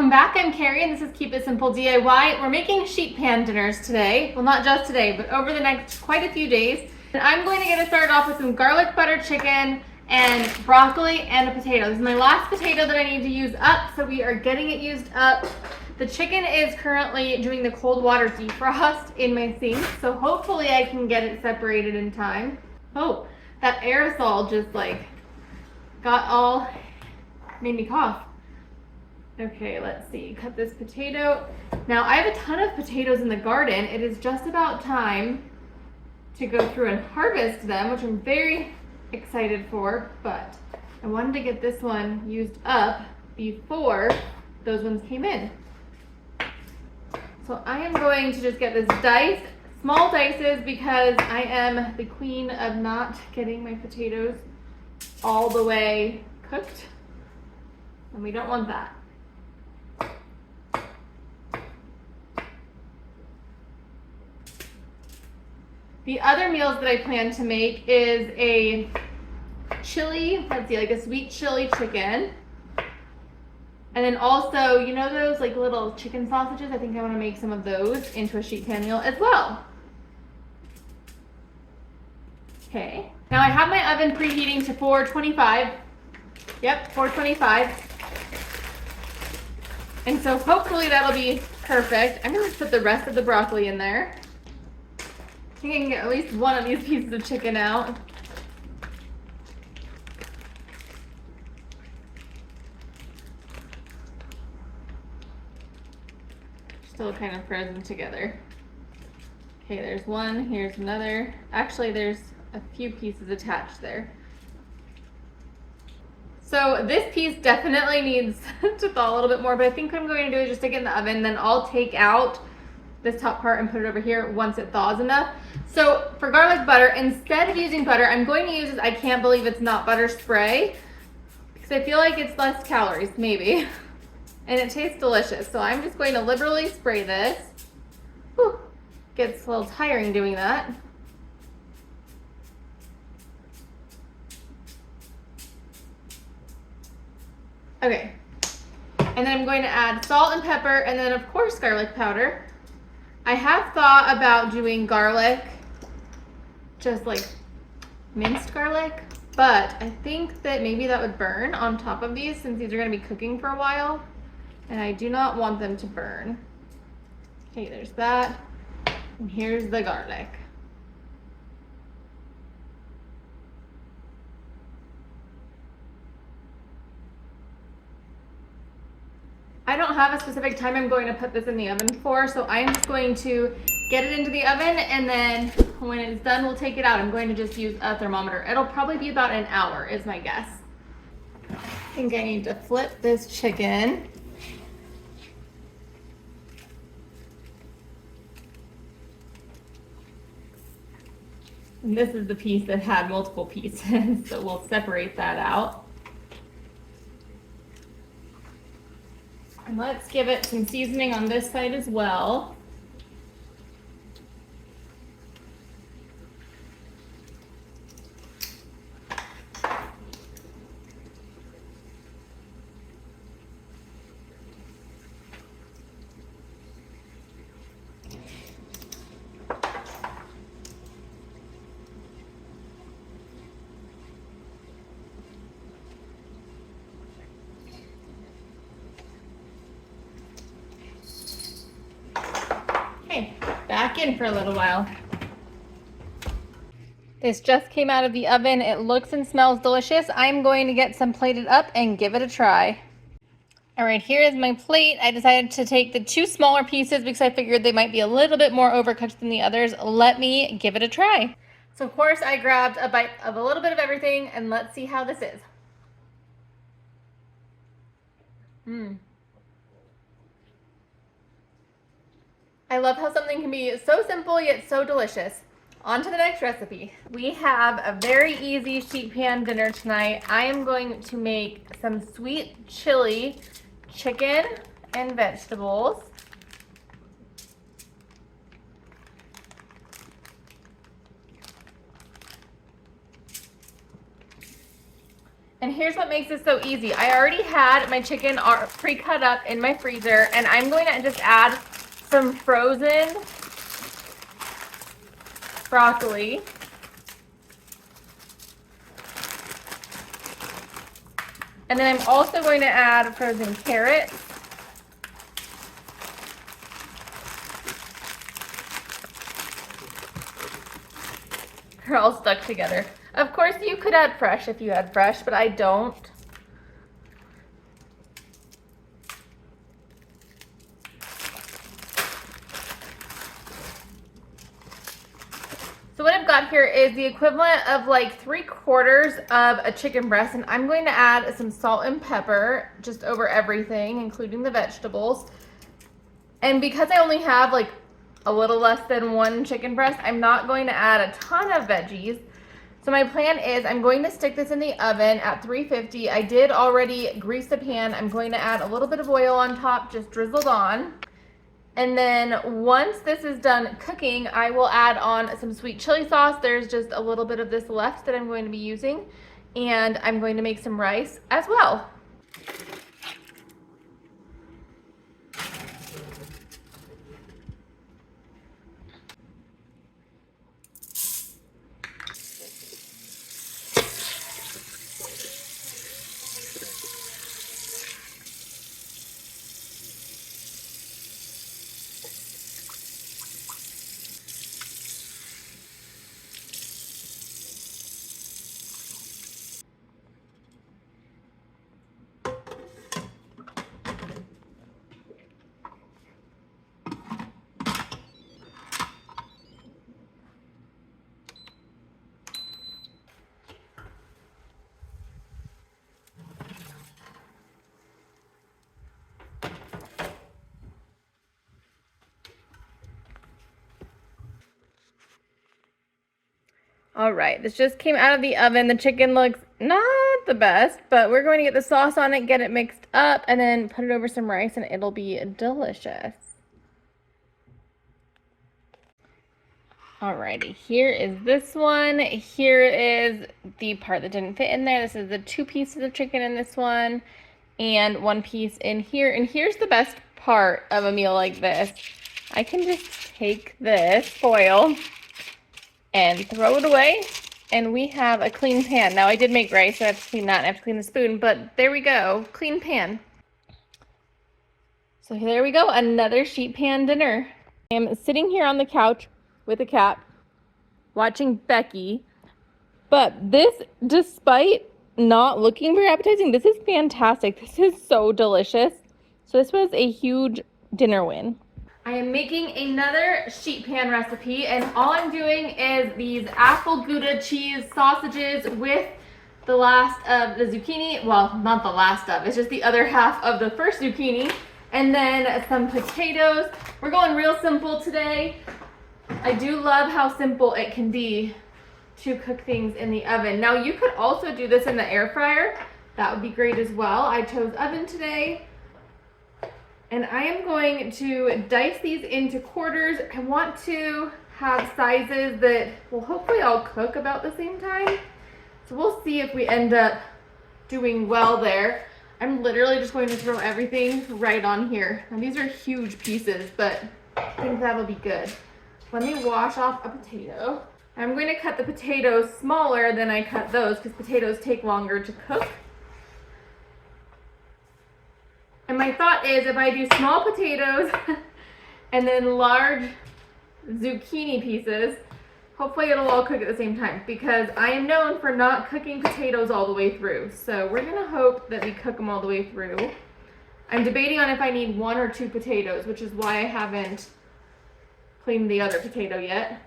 welcome back. I'm Carrie and this is Keep It Simple DIY. We're making sheet pan dinners today. Well, not just today, but over the next quite a few days. And I'm going to get us started off with some garlic butter chicken and broccoli and a potato. This is my last potato that I need to use up, so we are getting it used up. The chicken is currently doing the cold water defrost in my sink, so hopefully I can get it separated in time. Oh, that aerosol just like made me cough. Okay, let's see, cut this potato. Now I have a ton of potatoes in the garden. It is just about time to go through and harvest them, which I'm very excited for, but I wanted to get this one used up before those ones came in. So I am going to just get this diced, small dices, because I am the queen of not getting my potatoes all the way cooked, and we don't want that. The other meals that I plan to make is a chili, let's see, like a sweet chili chicken. And then also, you know those like little chicken sausages? I think I want to make some of those into a sheet pan meal as well. Okay, now I have my oven preheating to 425. Yep, 425. And so hopefully that'll be perfect. I'm gonna put the rest of the broccoli in there. I think I can get at least one of these pieces of chicken out. Still kind of frozen together. Okay, there's one, here's another. Actually, there's a few pieces attached there. So this piece definitely needs to thaw a little bit more, but I think what I'm going to do is just stick it in the oven, then I'll take out this top part and put it over here once it thaws enough. So for garlic butter, instead of using butter, I'm going to use this, I can't believe it's not butter spray, because I feel like it's less calories, maybe. And it tastes delicious. So I'm just going to liberally spray this. Whew. Gets a little tiring doing that. Okay. And then I'm going to add salt and pepper, and then of course garlic powder. I have thought about doing garlic, just like minced garlic, but I think that maybe that would burn on top of these since these are going to be cooking for a while, and I do not want them to burn. Okay, there's that, and here's the garlic. I don't have a specific time I'm going to put this in the oven for, so I'm just going to get it into the oven, and then when it's done, we'll take it out. I'm going to just use a thermometer. It'll probably be about an hour is my guess. I think I need to flip this chicken. And this is the piece that had multiple pieces, so we'll separate that out. And let's give it some seasoning on this side as well. Okay, back in for a little while. This just came out of the oven. It looks and smells delicious. I'm going to get some plated up and give it a try. All right, here is my plate. I decided to take the two smaller pieces because I figured they might be a little bit more overcooked than the others. Let me give it a try. So of course I grabbed a bite of a little bit of everything, and let's see how this is. I love how something can be so simple yet so delicious. On to the next recipe. We have a very easy sheet pan dinner tonight. I am going to make some sweet chili chicken and vegetables. And here's what makes this so easy. I already had my chicken pre-cut up in my freezer, and I'm going to just add some frozen broccoli. And then I'm also going to add frozen carrots. They're all stuck together. Of course, you could add fresh if you had fresh, but I don't. So what I've got here is the equivalent of like 3/4 of a chicken breast, and I'm going to add some salt and pepper just over everything, including the vegetables. And because I only have like a little less than 1 chicken breast, I'm not going to add a ton of veggies. So my plan is I'm going to stick this in the oven at 350. I did already grease the pan. I'm going to add a little bit of oil on top, just drizzled on. And then once this is done cooking, I will add on some sweet chili sauce. There's just a little bit of this left that I'm going to be using. And I'm going to make some rice as well. All right, this just came out of the oven. The chicken looks not the best, but we're going to get the sauce on it, get it mixed up, and then put it over some rice, and it'll be delicious. Alrighty, here is this one. Here is the part that didn't fit in there. This is the 2 pieces of chicken in this one, and 1 piece in here. And here's the best part of a meal like this. I can just take this foil and throw it away, and we have a clean pan. Now I did make rice, so I have to clean that, and I have to clean the spoon, but there we go, clean pan. So there we go, another sheet pan dinner. I am sitting here on the couch with a cat, watching Becky, but this, despite not looking very appetizing, this is fantastic. This is so delicious. So this was a huge dinner win. I am making another sheet pan recipe, and all I'm doing is these apple Gouda cheese sausages with the last of the zucchini. Well, not the last of, it's just the other half of the first zucchini, and then some potatoes. We're going real simple today. I do love how simple it can be to cook things in the oven. Now you could also do this in the air fryer. That would be great as well. I chose oven today. And I am going to dice these into quarters. I want to have sizes that will hopefully all cook about the same time. So we'll see if we end up doing well there. I'm literally just going to throw everything right on here. Now these are huge pieces, but I think that'll be good. Let me wash off a potato. I'm going to cut the potatoes smaller than I cut those because potatoes take longer to cook. And my thought is if I do small potatoes and then large zucchini pieces, hopefully it'll all cook at the same time, because I am known for not cooking potatoes all the way through. So we're gonna hope that we cook them all the way through. I'm debating on if I need 1 or 2 potatoes, which is why I haven't cleaned the other potato yet.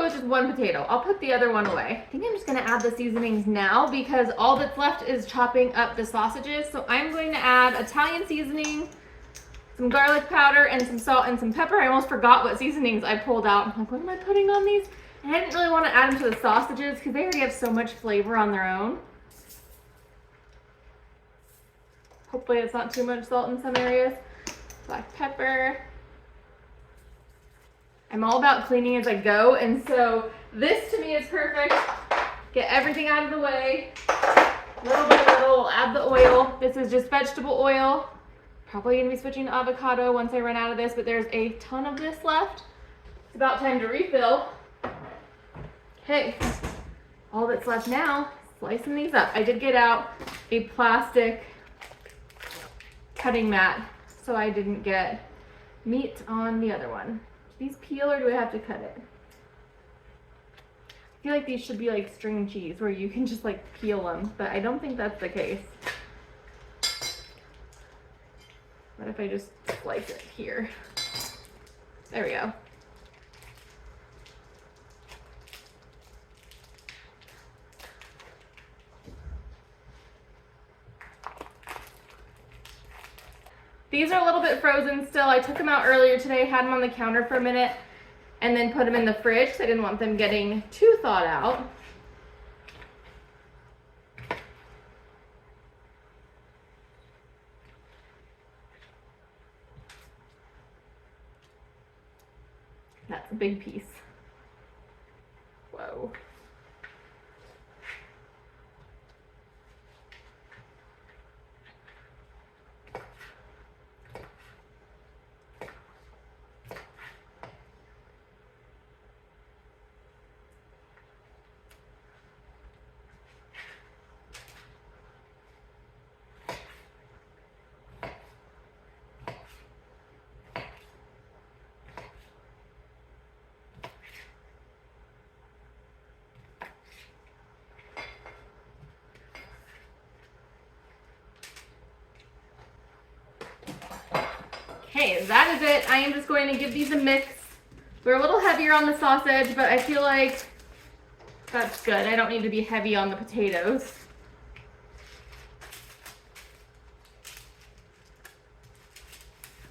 Just 1 potato. I'll put the other one away. I think I'm just going to add the seasonings now because all that's left is chopping up the sausages. So I'm going to add Italian seasoning, some garlic powder, and some salt and some pepper. I almost forgot what seasonings I pulled out. I'm like, what am I putting on these? And I didn't really want to add them to the sausages because they already have so much flavor on their own. Hopefully it's not too much salt in some areas. Black pepper. I'm all about cleaning as I go, and so this to me is perfect. Get everything out of the way. Little by little, add the oil. This is just vegetable oil. Probably gonna be switching to avocado once I run out of this, but there's a ton of this left. It's about time to refill. Okay, all that's left now, slicing these up. I did get out a plastic cutting mat, so I didn't get meat on the other one. Do these peel or do I have to cut it? I feel like these should be like string cheese where you can just like peel them, but I don't think that's the case. What if I just slice it here? There we go. These are a little bit frozen still. I took them out earlier today, had them on the counter for a minute, and then put them in the fridge because I didn't want them getting too thawed out. That's a big piece. Whoa. Okay, that is it. I am just going to give these a mix. We're a little heavier on the sausage, but I feel like that's good. I don't need to be heavy on the potatoes.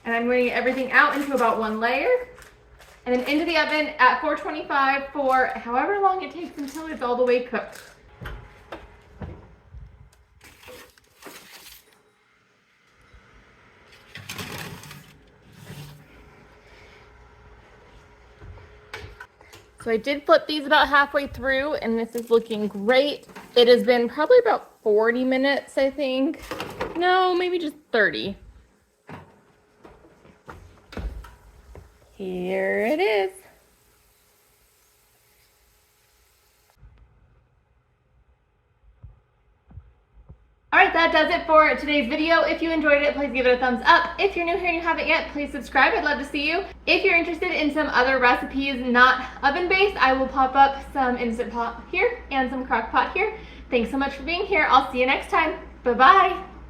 And I'm going to get everything out into about one layer. And then into the oven at 425 for however long it takes until it's all the way cooked. So I did flip these about halfway through and this is looking great. It has been probably about 40 minutes, I think. No, maybe just 30. Here it is. All right, that does it for today's video. If you enjoyed it, please give it a thumbs up. If you're new here and you haven't yet, please subscribe. I'd love to see you. If you're interested in some other recipes not oven-based, I will pop up some Instant Pot here and some Crock Pot here. Thanks so much for being here. I'll see you next time. Bye-bye.